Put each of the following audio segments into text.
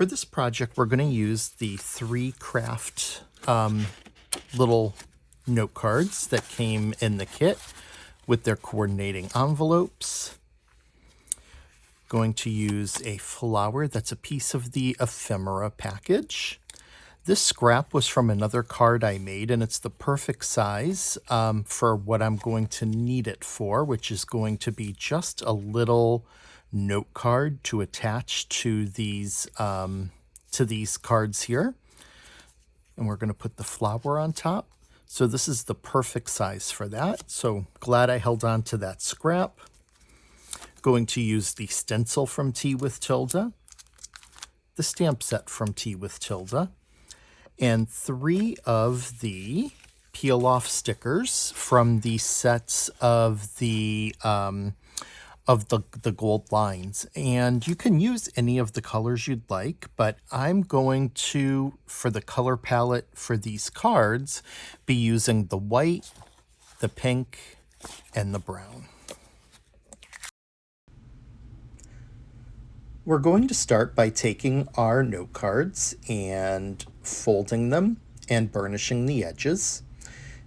For this project, we're going to use the 3 craft little note cards that came in the kit with their coordinating envelopes. Going to use a flower that's a piece of the ephemera package. This scrap was from another card I made, and it's the perfect size for what I'm going to need it for, which is going to be just a little note card to attach to these cards here. And we're going to put the flower on top. So this is the perfect size for that. So glad I held on to that scrap. Going to use the stencil from Tea with Tilda, the stamp set from Tea with Tilda, and 3 of the peel-off stickers from the sets of the gold lines. And you can use any of the colors you'd like, but I'm going to, for the color palette for these cards, be using the white, the pink, and the brown. We're going to start by taking our note cards and folding them and burnishing the edges.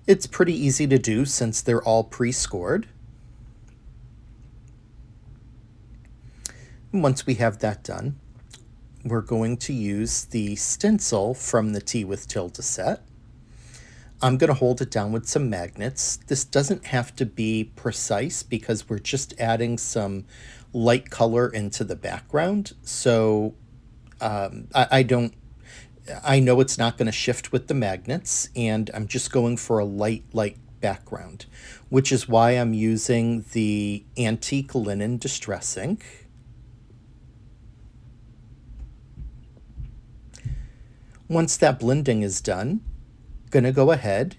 It's pretty easy to do since they're all pre-scored. Once we have that done, we're going to use the stencil from the Tea with Tilda set. I'm going to hold it down with some magnets. This doesn't have to be precise because we're just adding some light color into the background. So I know it's not going to shift with the magnets, and I'm just going for a light background, which is why I'm using the antique linen distress ink. Once that blending is done, going to go ahead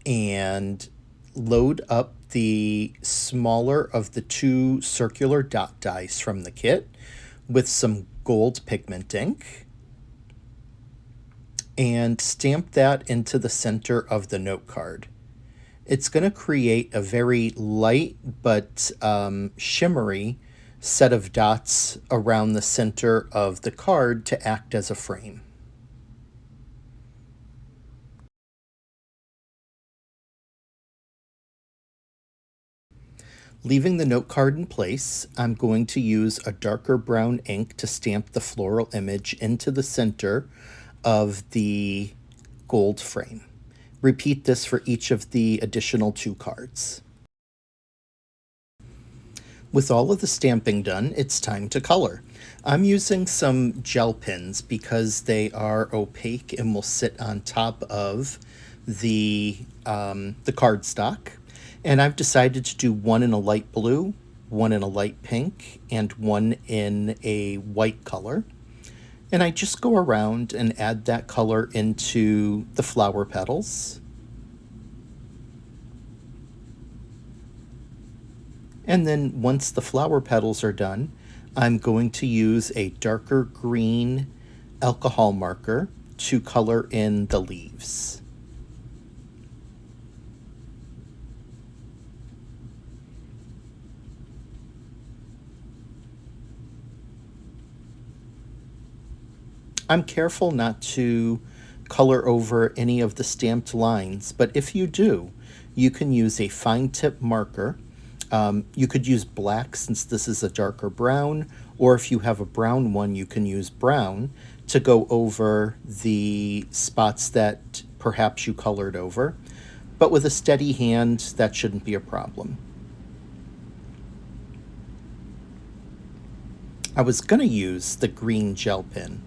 and load up the smaller of the 2 circular dot dies from the kit with some gold pigment ink and stamp that into the center of the note card. It's going to create a very light but shimmery set of dots around the center of the card to act as a frame. Leaving the note card in place, I'm going to use a darker brown ink to stamp the floral image into the center of the gold frame. Repeat this for each of the additional 2 cards. With all of the stamping done, it's time to color. I'm using some gel pens because they are opaque and will sit on top of the cardstock. And I've decided to do 1 in a light blue, 1 in a light pink, and 1 in a white color. And I just go around and add that color into the flower petals. And then once the flower petals are done, I'm going to use a darker green alcohol marker to color in the leaves. I'm careful not to color over any of the stamped lines, but if you do, you can use a fine tip marker. You could use black since this is a darker brown, or if you have a brown one, you can use brown to go over the spots that perhaps you colored over. But with a steady hand, that shouldn't be a problem. I was going to use the green gel pen,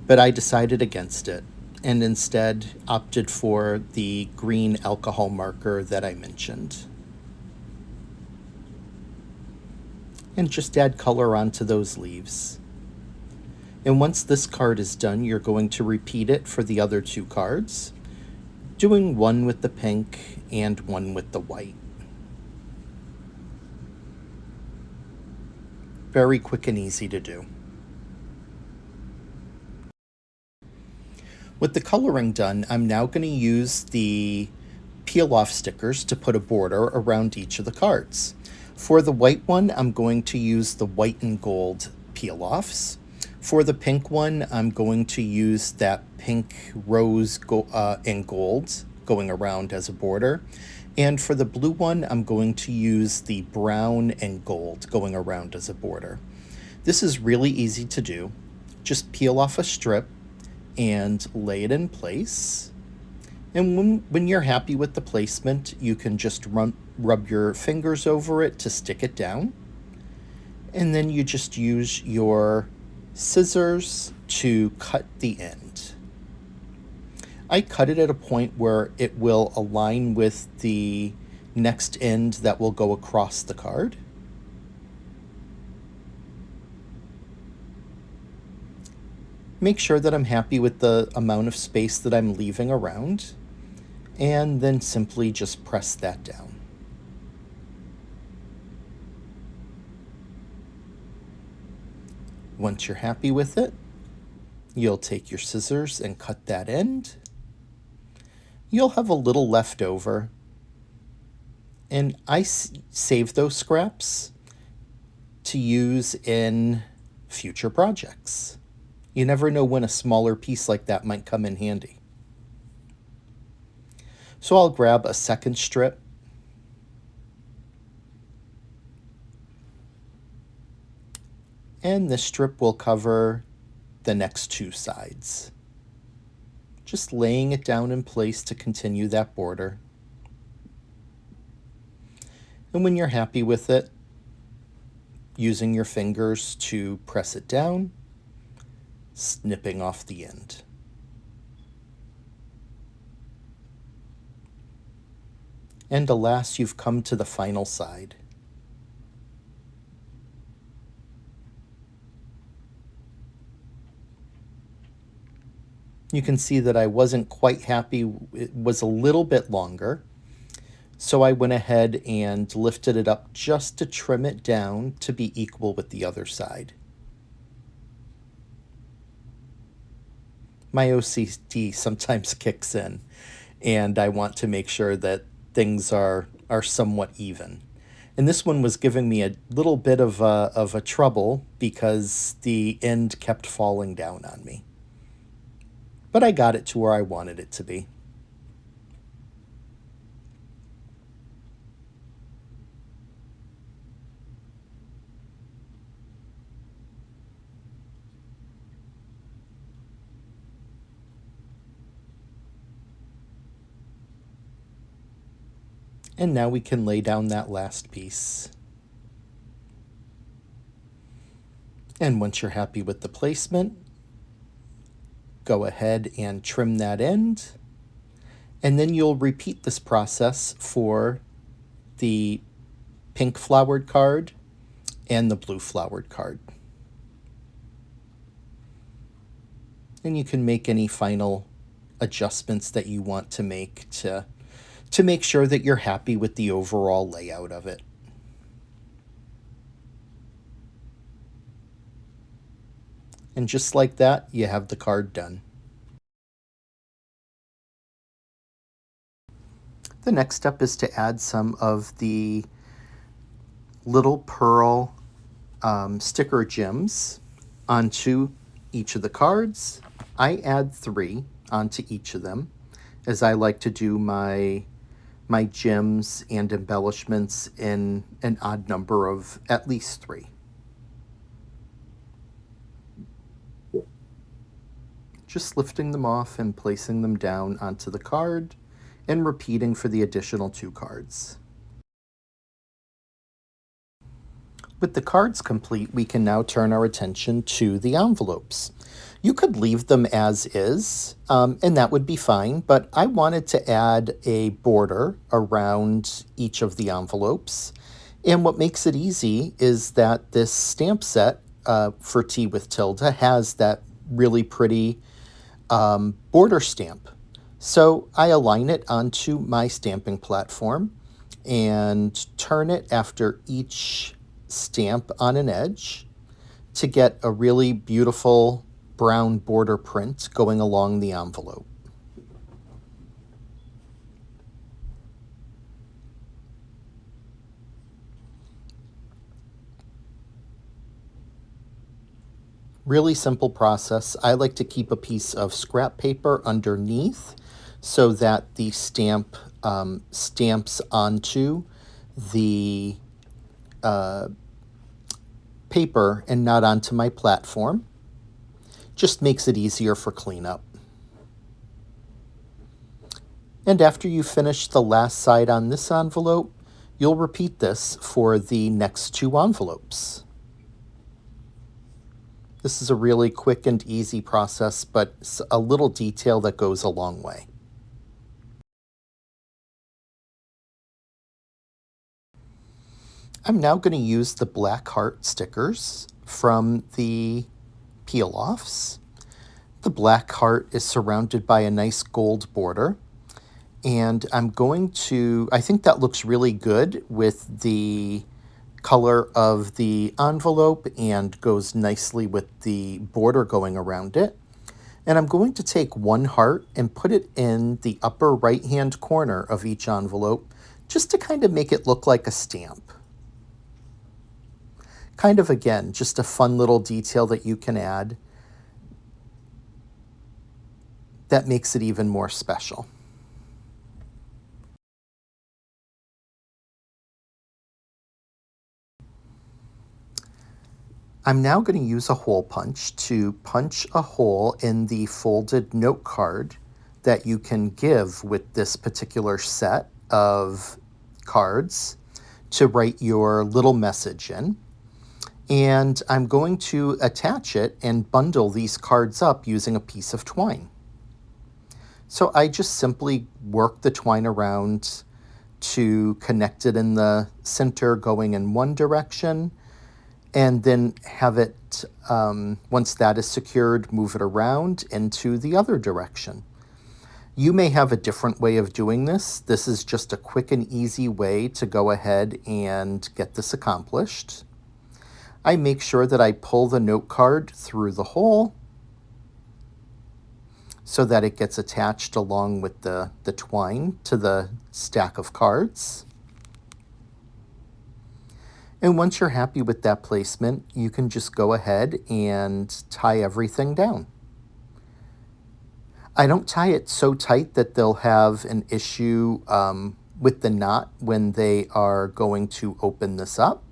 but I decided against it and instead opted for the green alcohol marker that I mentioned. And just add color onto those leaves. And once this card is done, you're going to repeat it for the other 2 cards, doing 1 with the pink and 1 with the white. Very quick and easy to do. With the coloring done, I'm now going to use the peel-off stickers to put a border around each of the cards. For the white one, I'm going to use the white and gold peel-offs. For the pink one, I'm going to use that pink rose and gold going around as a border. And for the blue one, I'm going to use the brown and gold going around as a border. This is really easy to do. Just peel off a strip and lay it in place. And when you're happy with the placement, you can just rub your fingers over it to stick it down. And then you just use your scissors to cut the end. I cut it at a point where it will align with the next end that will go across the card. Make sure that I'm happy with the amount of space that I'm leaving around, and then simply just press that down. Once you're happy with it, you'll take your scissors and cut that end. You'll have a little left over, and I save those scraps to use in future projects. You never know when a smaller piece like that might come in handy. So I'll grab a second strip, and this strip will cover the next two sides. Just laying it down in place to continue that border. And when you're happy with it, using your fingers to press it down, snipping off the end. And alas, you've come to the final side. You can see that I wasn't quite happy. It was a little bit longer. So I went ahead and lifted it up just to trim it down to be equal with the other side. My OCD sometimes kicks in, and I want to make sure that things are somewhat even. And this one was giving me a little bit of a trouble because the end kept falling down on me. But I got it to where I wanted it to be. And now we can lay down that last piece. And once you're happy with the placement, go ahead and trim that end. And then you'll repeat this process for the pink flowered card and the blue flowered card. And you can make any final adjustments that you want to make to make sure that you're happy with the overall layout of it. And just like that, you have the card done. The next step is to add some of the little pearl sticker gems onto each of the cards. I add 3 onto each of them, as I like to do my gems and embellishments in an odd number of at least 3. Just lifting them off and placing them down onto the card and repeating for the additional 2 cards. With the cards complete, we can now turn our attention to the envelopes. You could leave them as is, and that would be fine, but I wanted to add a border around each of the envelopes. And what makes it easy is that this stamp set for Tea with Tilda has that really pretty border stamp. So I align it onto my stamping platform and turn it after each stamp on an edge to get a really beautiful brown border print going along the envelope. Really simple process. I like to keep a piece of scrap paper underneath so that the stamp stamps onto the paper and not onto my platform. Just makes it easier for cleanup. And after you finish the last side on this envelope, you'll repeat this for the next two envelopes. This is a really quick and easy process, but it's a little detail that goes a long way. I'm now going to use the black heart stickers from the peel-offs. The black heart is surrounded by a nice gold border. And I'm going to, I think that looks really good with the color of the envelope and goes nicely with the border going around it. And I'm going to take one heart and put it in the upper right-hand corner of each envelope just to kind of make it look like a stamp. Kind of, again, just a fun little detail that you can add that makes it even more special. I'm now going to use a hole punch to punch a hole in the folded note card that you can give with this particular set of cards to write your little message in. And I'm going to attach it and bundle these cards up using a piece of twine. So I just simply work the twine around to connect it in the center going in one direction, and then have it, once that is secured, move it around into the other direction. You may have a different way of doing this. This is just a quick and easy way to go ahead and get this accomplished. I make sure that I pull the note card through the hole so that it gets attached along with the twine to the stack of cards. And once you're happy with that placement, you can just go ahead and tie everything down. I don't tie it so tight that they'll have an issue with the knot when they are going to open this up,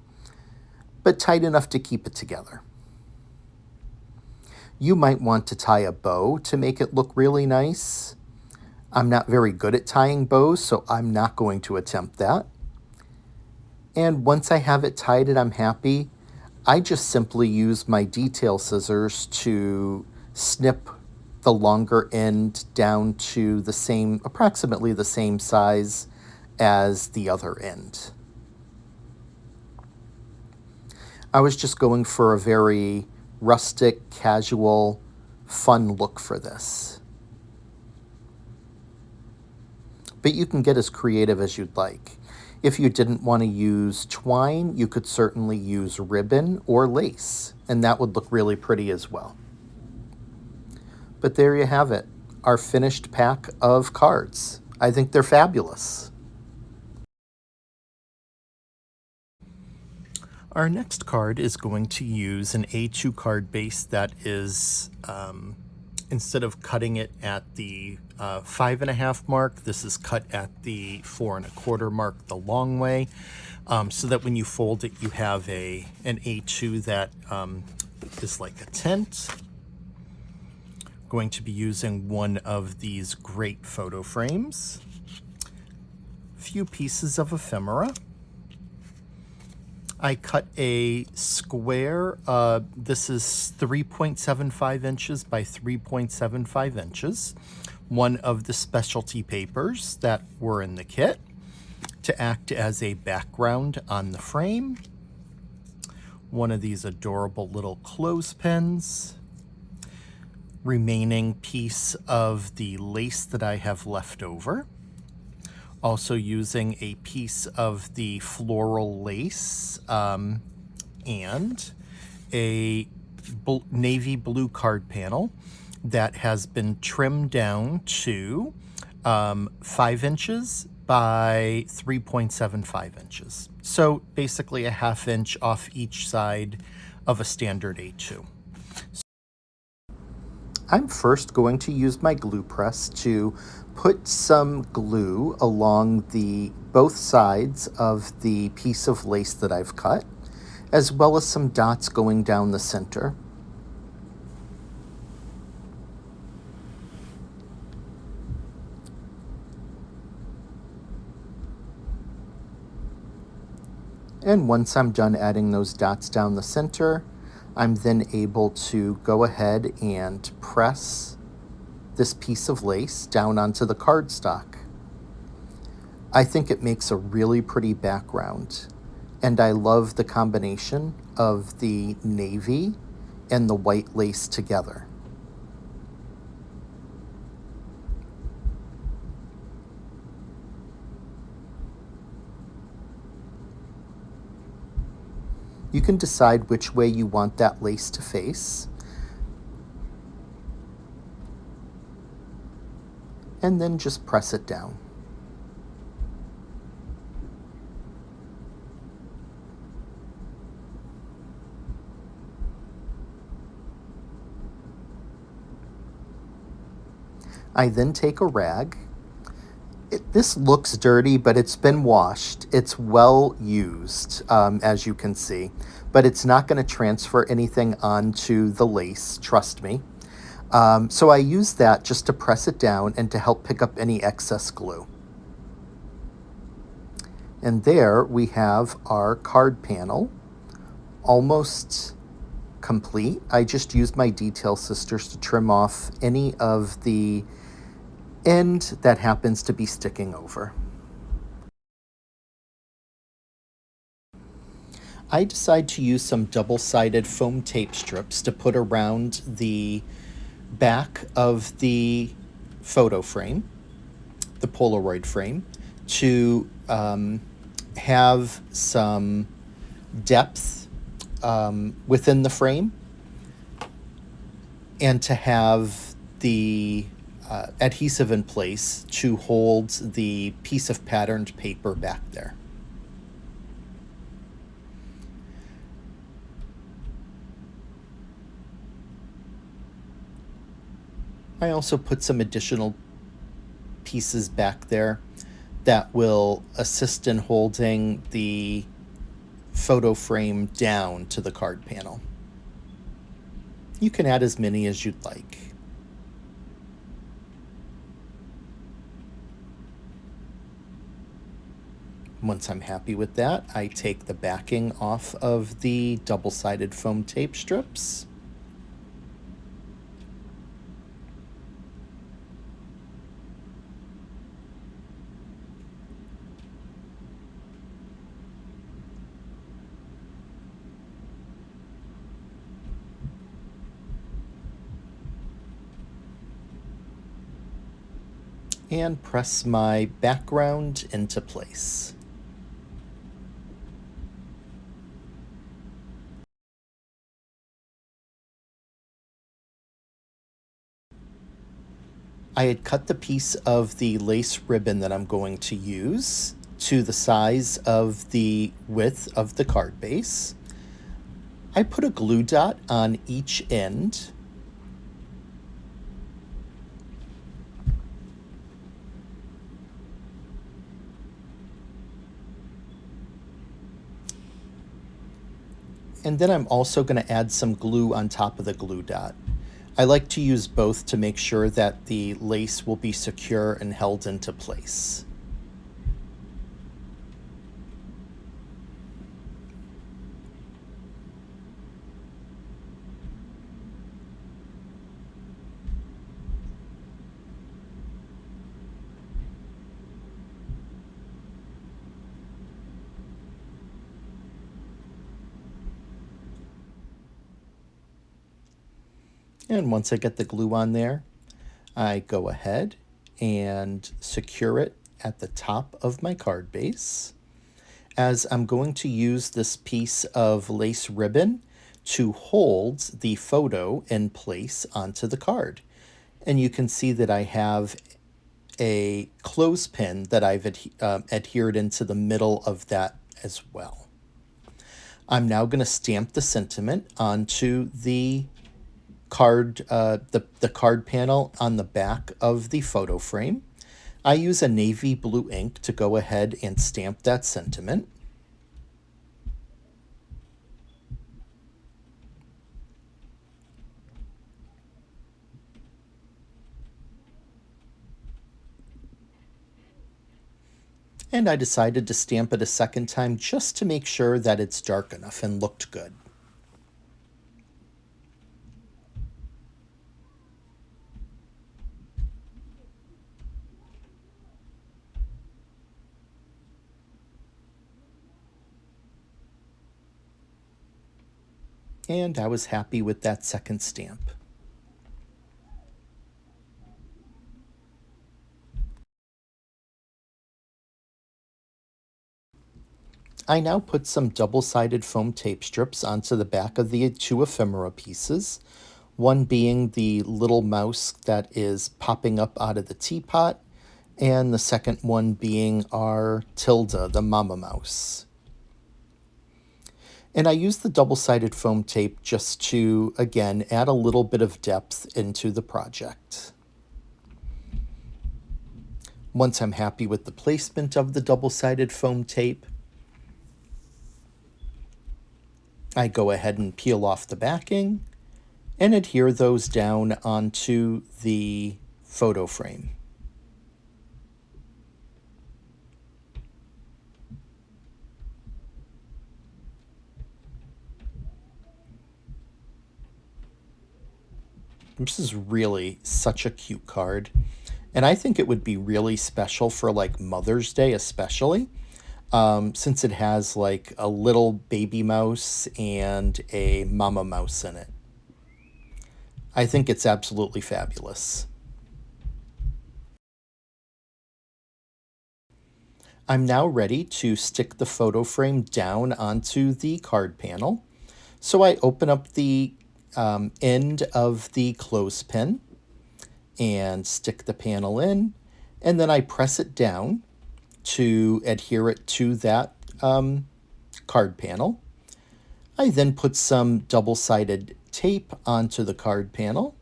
but tight enough to keep it together. You might want to tie a bow to make it look really nice. I'm not very good at tying bows, so I'm not going to attempt that. And once I have it tied and I'm happy, I just simply use my detail scissors to snip the longer end down to the same, approximately the same size as the other end. I was just going for a very rustic, casual, fun look for this. But you can get as creative as you'd like. If you didn't want to use twine, you could certainly use ribbon or lace, and that would look really pretty as well. But there you have it, our finished pack of cards. I think they're fabulous. Our next card is going to use an A2 card base that is, instead of cutting it at the 5.5 mark, this is cut at the 4.25 mark the long way, so that when you fold it, you have an A2 that is like a tent. Going to be using one of these great photo frames, a few pieces of ephemera. I cut a square, this is 3.75 inches by 3.75 inches, one of the specialty papers that were in the kit to act as a background on the frame, one of these adorable little clothespins, remaining piece of the lace that I have left over. Also using a piece of the floral lace and a navy blue card panel that has been trimmed down to 5 inches by 3.75 inches. So basically a 1/2 inch off each side of a standard A2. I'm first going to use my glue press to put some glue along the both sides of the piece of lace that I've cut, as well as some dots going down the center. And once I'm done adding those dots down the center, I'm then able to go ahead and press this piece of lace down onto the cardstock. I think it makes a really pretty background, and I love the combination of the navy and the white lace together. You can decide which way you want that lace to face, and then just press it down. I then take a rag. This looks dirty, but it's been washed. It's well used, as you can see, but it's not going to transfer anything onto the lace, trust me. So I use that just to press it down and to help pick up any excess glue. And there we have our card panel, almost complete. I just used my detail scissors to trim off any of the end that happens to be sticking over. I decide to use some double-sided foam tape strips to put around the back of the photo frame, the Polaroid frame, to have some depth within the frame, and to have the adhesive in place to hold the piece of patterned paper back there. I also put some additional pieces back there that will assist in holding the photo frame down to the card panel. You can add as many as you'd like. Once I'm happy with that, I take the backing off of the double-sided foam tape strips. And press my background into place. I had cut the piece of the lace ribbon that I'm going to use to the size of the width of the card base. I put a glue dot on each end. And then I'm also going to add some glue on top of the glue dot. I like to use both to make sure that the lace will be secure and held into place. And once I get the glue on there, I go ahead and secure it at the top of my card base, as I'm going to use this piece of lace ribbon to hold the photo in place onto the card. And you can see that I have a clothespin that I've adhered into the middle of that as well. I'm now going to stamp the sentiment onto the the card panel on the back of the photo frame. I use a navy blue ink to go ahead and stamp that sentiment. And I decided to stamp it a second time just to make sure that it's dark enough and looked good. And I was happy with that second stamp. I now put some double-sided foam tape strips onto the back of the two ephemera pieces, one being the little mouse that is popping up out of the teapot, and the second one being our Tilda, the mama mouse. And I use the double-sided foam tape just to, again, add a little bit of depth into the project. Once I'm happy with the placement of the double-sided foam tape, I go ahead and peel off the backing and adhere those down onto the photo frame. This is really such a cute card. And I think it would be really special for like Mother's Day especially, since it has like a little baby mouse and a mama mouse in it. I think it's absolutely fabulous. I'm now ready to stick the photo frame down onto the card panel. So I open up the end of the clothespin and stick the panel in, and then I press it down to adhere it to that card panel. I then put some double-sided tape onto the card panel.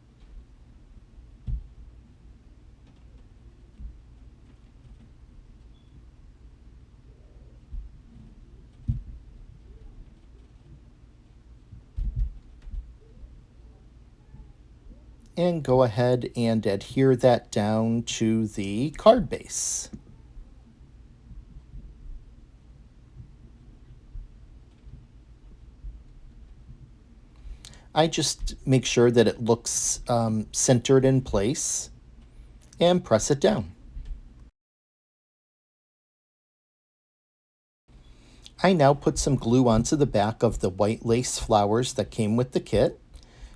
And go ahead and adhere that down to the card base. I just make sure that it looks centered in place and press it down. I now put some glue onto the back of the white lace flowers that came with the kit,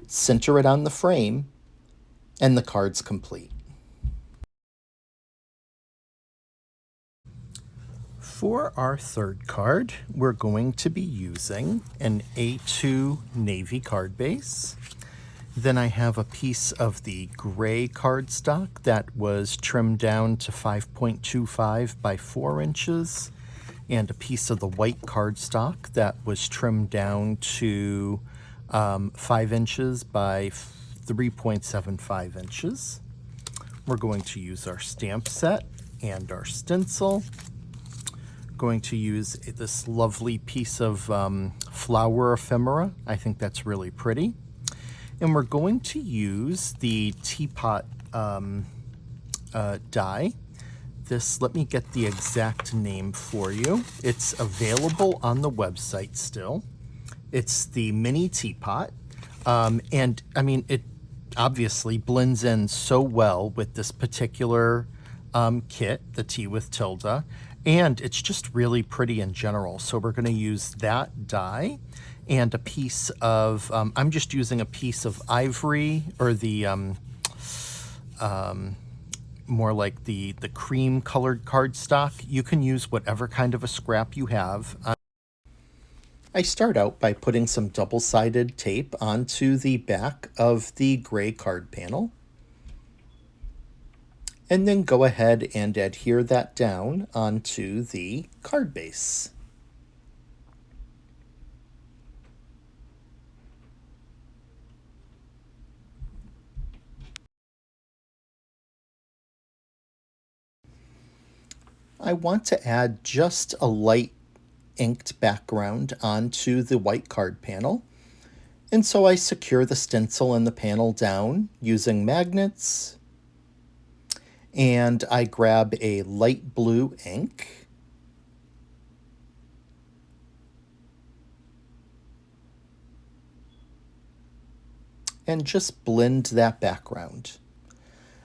center it on the frame, and the card's complete. For our third card, we're going to be using an A2 navy card base. Then I have a piece of the gray cardstock that was trimmed down to 5.25 by 4 inches, and a piece of the white cardstock that was trimmed down to 5 inches by 3.75 inches. We're going to use our stamp set and our stencil. Going to use this lovely piece of flower ephemera. I think that's really pretty. And we're going to use the teapot die. This, let me get the exact name for you. It's available on the website still. It's the mini teapot. And I mean, it obviously blends in so well with this particular kit, the Tea with Tilda, and it's just really pretty in general. So we're going to use that die and a piece of, I'm just using a piece of ivory, or the more like the cream colored cardstock. You can use whatever kind of a scrap you have. I start out by putting some double-sided tape onto the back of the gray card panel, and then go ahead and adhere that down onto the card base. I want to add just a light inked background onto the white card panel. And so I secure the stencil and the panel down using magnets. And I grab a light blue ink. And just blend that background.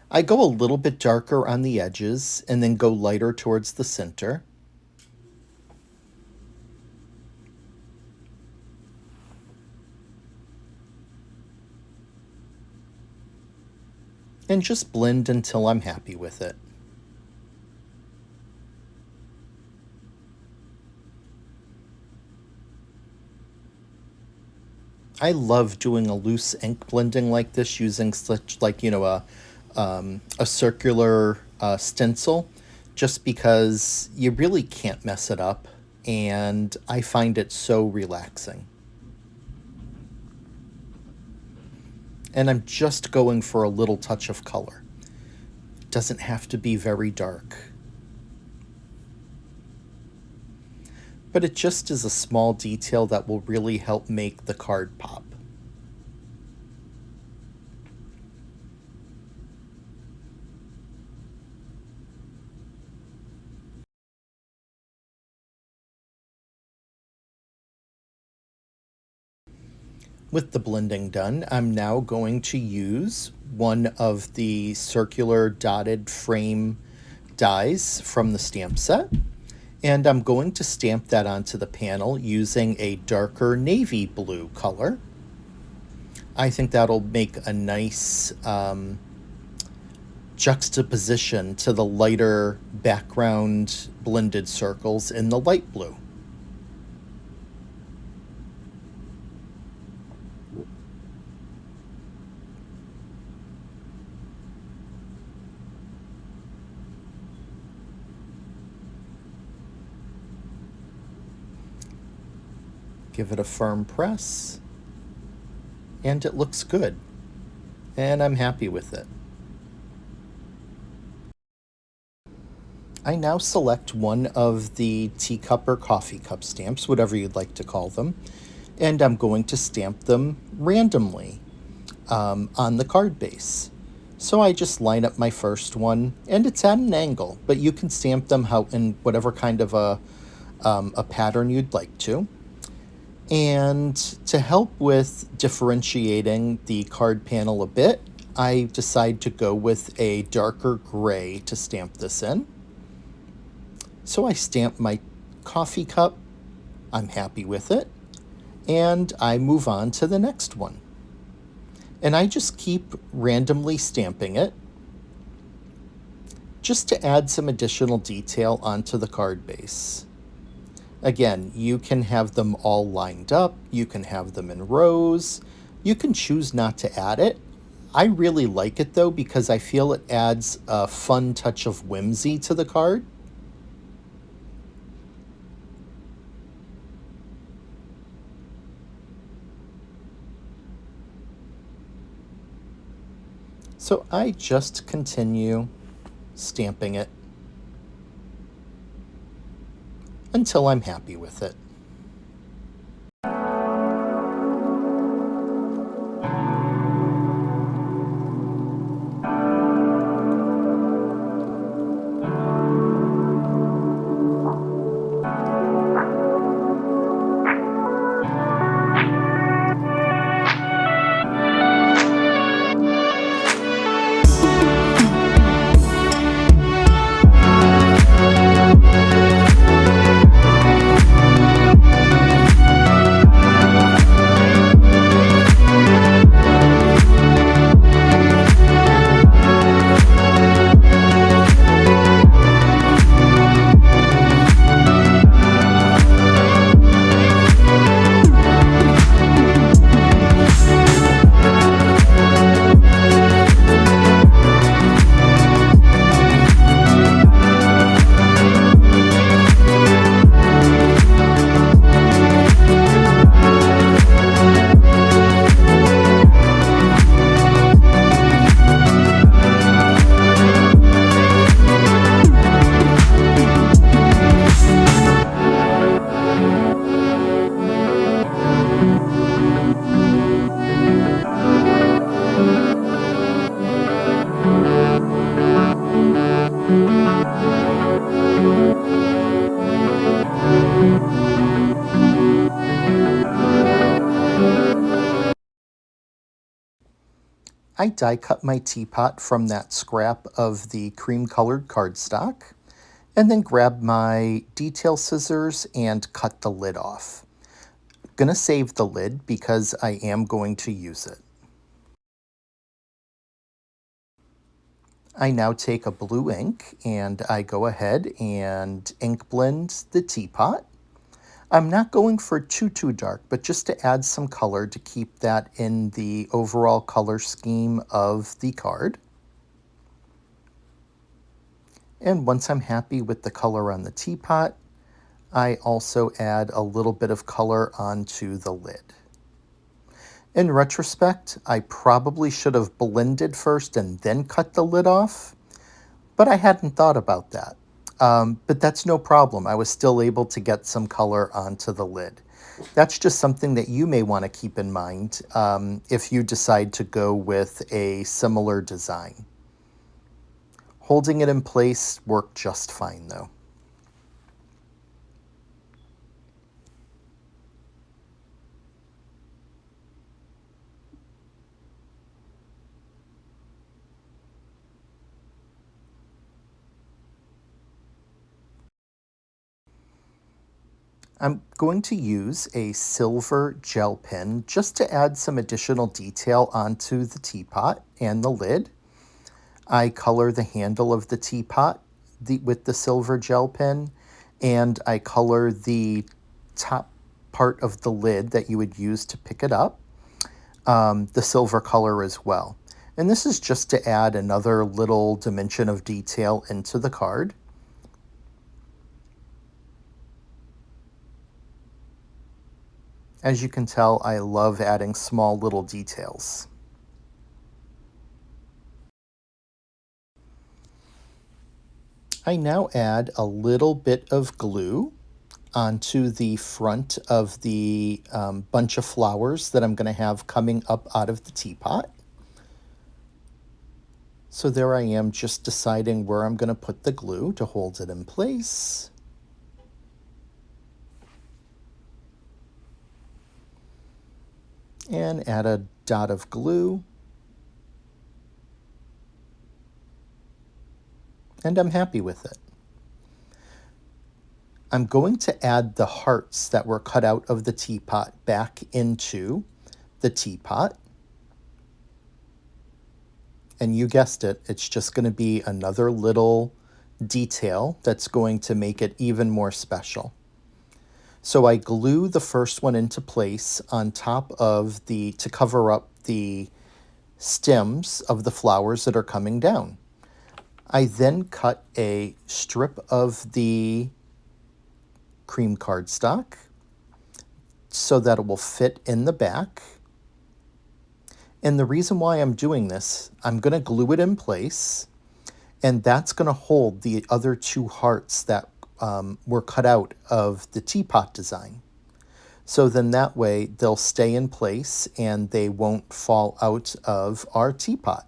I go a little bit darker on the edges and then go lighter towards the center. And just blend until I'm happy with it. I love doing a loose ink blending like this using such a circular stencil, just because you really can't mess it up, and I find it so relaxing. And I'm just going for a little touch of color. It doesn't have to be very dark. But it just is a small detail that will really help make the card pop. With the blending done, I'm now going to use one of the circular dotted frame dies from the stamp set. And I'm going to stamp that onto the panel using a darker navy blue color. I think that'll make a nice juxtaposition to the lighter background blended circles in the light blue. Give it a firm press, and it looks good, and I'm happy with it. I now select one of the teacup or coffee cup stamps, whatever you'd like to call them, and I'm going to stamp them randomly on the card base. So I just line up my first one, and it's at an angle, but you can stamp them in whatever kind of a pattern you'd like to. And to help with differentiating the card panel a bit, I decide to go with a darker gray to stamp this in. So I stamp my coffee cup, I'm happy with it, and I move on to the next one. And I just keep randomly stamping it, just to add some additional detail onto the card base. Again, you can have them all lined up, you can have them in rows, you can choose not to add it. I really like it though, because I feel it adds a fun touch of whimsy to the card. So I just continue stamping it until I'm happy with it. I die cut my teapot from that scrap of the cream colored cardstock, and then grab my detail scissors and cut the lid off. I'm gonna save the lid because I am going to use it. I now take a blue ink and I go ahead and ink blend the teapot. I'm not going for too dark, but just to add some color to keep that in the overall color scheme of the card. And once I'm happy with the color on the teapot, I also add a little bit of color onto the lid. In retrospect, I probably should have blended first and then cut the lid off, but I hadn't thought about that. But that's no problem. I was still able to get some color onto the lid. That's just something that you may want to keep in mind if you decide to go with a similar design. Holding it in place worked just fine though. I'm going to use a silver gel pen just to add some additional detail onto the teapot and the lid. I color the handle of the teapot with the silver gel pen, and I color the top part of the lid that you would use to pick it up, the silver color as well. And this is just to add another little dimension of detail into the card. As you can tell, I love adding small little details. I now add a little bit of glue onto the front of the bunch of flowers that I'm going to have coming up out of the teapot. So there I am, just deciding where I'm going to put the glue to hold it in place. And add a dot of glue. And I'm happy with it. I'm going to add the hearts that were cut out of the teapot back into the teapot. And you guessed it, it's just going to be another little detail that's going to make it even more special. So I glue the first one into place on top of to cover up the stems of the flowers that are coming down. I then cut a strip of the cream cardstock so that it will fit in the back. And the reason why I'm doing this, I'm going to glue it in place, and that's going to hold the other two hearts that were cut out of the teapot design. So then that way they'll stay in place and they won't fall out of our teapot.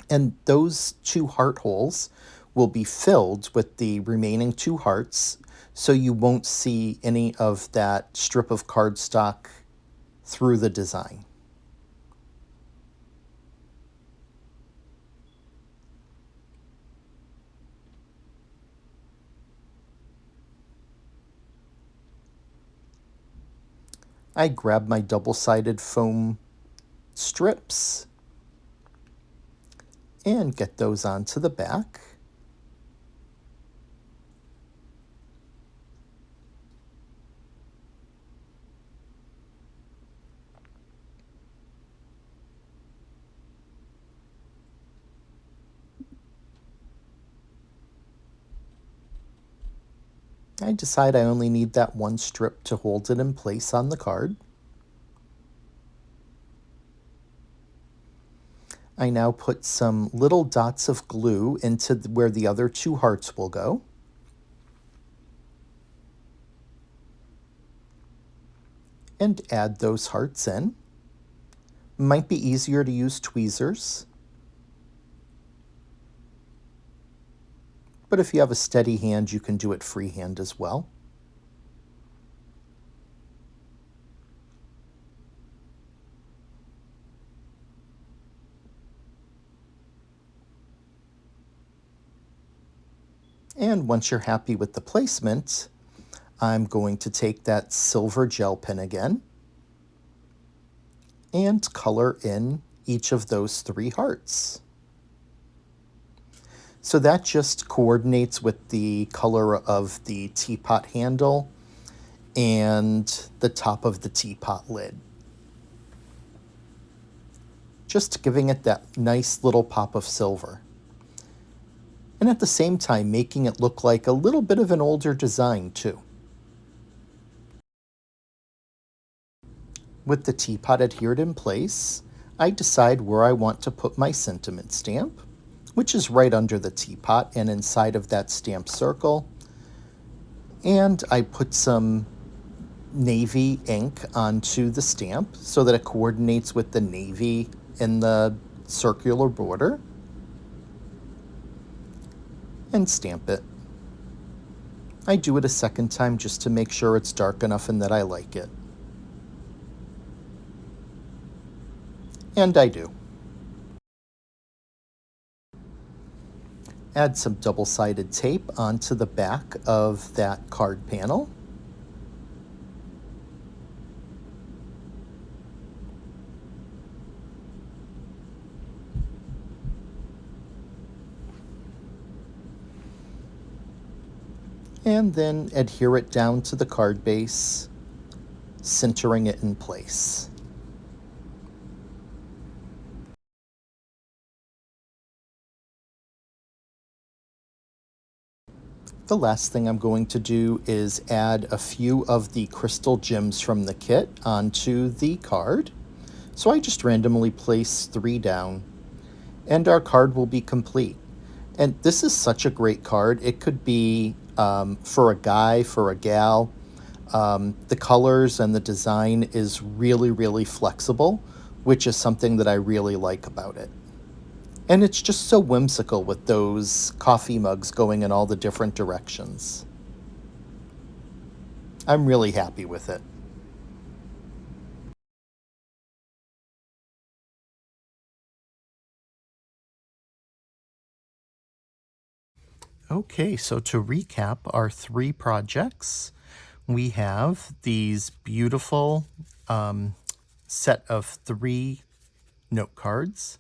And those two heart holes will be filled with the remaining two hearts, so you won't see any of that strip of cardstock through the design. I grab my double-sided foam strips and get those onto the back. I decide I only need that one strip to hold it in place on the card. I now put some little dots of glue into where the other two hearts will go. And add those hearts in. Might be easier to use tweezers, but if you have a steady hand, you can do it freehand as well. And once you're happy with the placement, I'm going to take that silver gel pen again and color in each of those 3 hearts. So that just coordinates with the color of the teapot handle and the top of the teapot lid. Just giving it that nice little pop of silver. And at the same time making it look like a little bit of an older design too. With the teapot adhered in place, I decide where I want to put my sentiment stamp, which is right under the teapot and inside of that stamp circle. And I put some navy ink onto the stamp so that it coordinates with the navy in the circular border, and stamp it. I do it a second time just to make sure it's dark enough and that I like it. And I do. Add some double-sided tape onto the back of that card panel. And then adhere it down to the card base, centering it in place. The last thing I'm going to do is add a few of the crystal gems from the kit onto the card. So I just randomly place 3 down, and our card will be complete. And this is such a great card. It could be for a guy, for a gal. The colors and the design is really, really flexible, which is something that I really like about it. And it's just so whimsical with those coffee mugs going in all the different directions. I'm really happy with it. Okay, so to recap our 3 projects, we have these beautiful set of 3 note cards,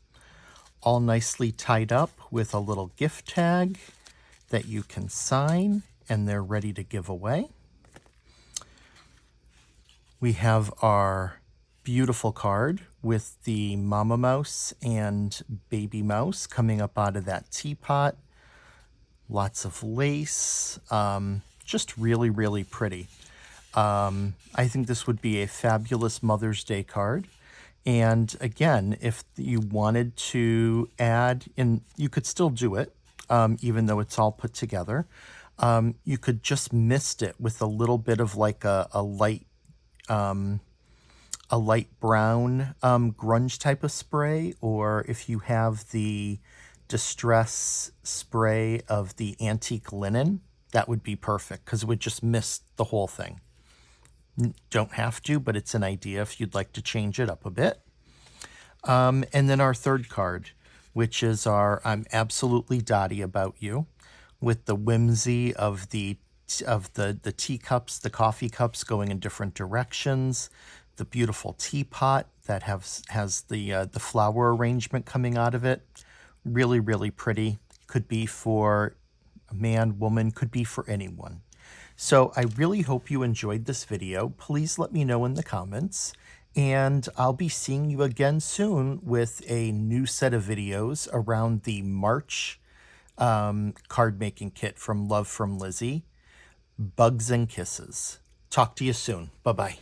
all nicely tied up with a little gift tag that you can sign, and they're ready to give away. We have our beautiful card with the Mama Mouse and Baby Mouse coming up out of that teapot. Lots of lace, just really, really pretty. I think this would be a fabulous Mother's Day card. And again, if you wanted to add in, you could still do it, even though it's all put together. You could just mist it with a little bit of like a light brown grunge type of spray, or if you have the distress spray of the antique linen, that would be perfect because it would just mist the whole thing. Don't have to, but it's an idea if you'd like to change it up a bit. And then our 3rd card, which is our I'm Absolutely Dotty About You, with the whimsy of the teacups, the coffee cups going in different directions, the beautiful teapot that has the flower arrangement coming out of it. Really, really pretty. Could be for a man, woman, could be for anyone. So I really hope you enjoyed this video. Please let me know in the comments, and I'll be seeing you again soon with a new set of videos around the March card making kit from Love from Lizi. Bugs and kisses. Talk to you soon. Bye-bye.